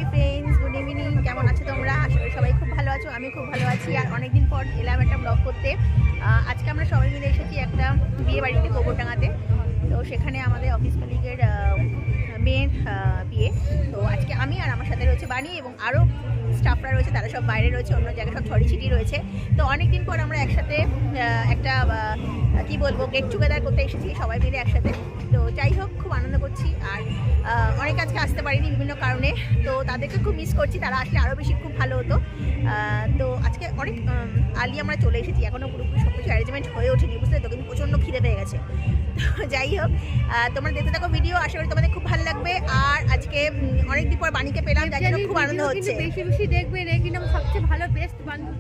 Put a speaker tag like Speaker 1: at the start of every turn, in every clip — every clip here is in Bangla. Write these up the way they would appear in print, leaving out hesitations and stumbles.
Speaker 1: Hi friends, good evening. কেমন আছো তোমরা? আশা করি সবাই খুব ভালো আছো। আমি খুব ভালো আছি। আর অনেকদিন পর এলাম একটা ব্লগ করতে। আজকে আমরা সবাই মিলে এসেছি একটা বিয়ে বাড়িতে, গোবরডাঙ্গাতে। তো সেখানে আমাদের অফিস কলিগের মেয়ের বিয়ে। তো আজকে আমি আর আমার সাথে রয়েছে বানি এবং আরও স্টাফরা রয়েছে, তারা সব বাইরে রয়েছে, অন্য জায়গায় সব ছড়িছিটি রয়েছে। তো অনেকদিন পর আমরা একসাথে একটা কি বলবো, গেট টুগেদার করতে এসেছি সবাই মিলে একসাথে। তো যাই হোক, খুব আনন্দ করছি। আর অনেক আজকে আসতে পারিনি বিভিন্ন কারণে, তো তাদেরকে খুব মিস করছি। তারা আসলে আরও বেশি খুব ভালো হতো। তো আজকে অনেক আর্লি আমরা চলে এসেছি, এখনও পুরোপুরি সব কিছু অ্যারেঞ্জমেন্ট হয়ে ওঠেনি, বুঝতে তো, কিন্তু প্রচণ্ড খিদে পেয়ে গেছে। তো যাই হোক, তোমরা দেখতে থাকো ভিডিও, আশা করি তোমাদের খুব ভালো লাগবে। আর আজকে অনেকদিন পর বাণীকে পেলাম, যার জন্য খুব আনন্দ হচ্ছে।
Speaker 2: বেশি বেশি দেখবেন, এই কিন্তু সবচেয়ে ভালো বেস্ট বান্ধব।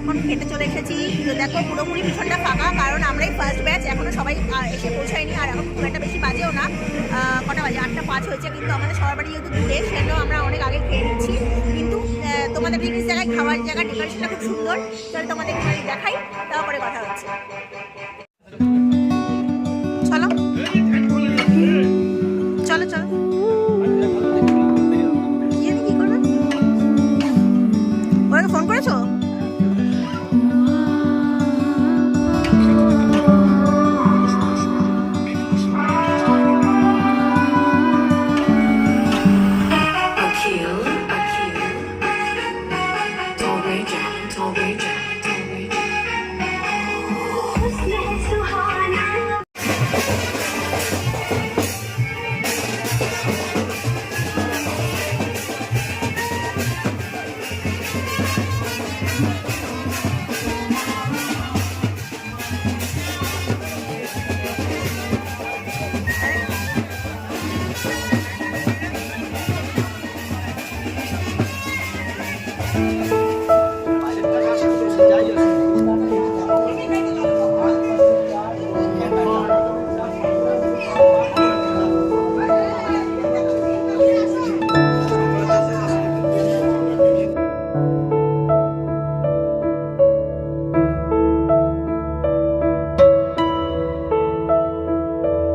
Speaker 1: এখন খেতে চলে এসেছি। তো দেখো, পুরোপুরি পিছনটা ফাঁকা, কারণ আমরাই ফার্স্ট ব্যাচ, এখনো সবাই এসে পৌঁছায়নি। আর এখন খুব একটা বেশি বাজেও না, কটা বাজে, 8:05 হয়েছে। কিন্তু আমাদের সবার বাড়ি যেহেতু দূরে, সেজন্য আমরা অনেক আগে খেয়ে নিচ্ছি। কিন্তু তোমাদের জিনিস জায়গায় খাবার জায়গা ডেকোরেশনটা খুব সুন্দর। তাহলে তোমাদের দেখাই, তারপরে কথা হচ্ছে।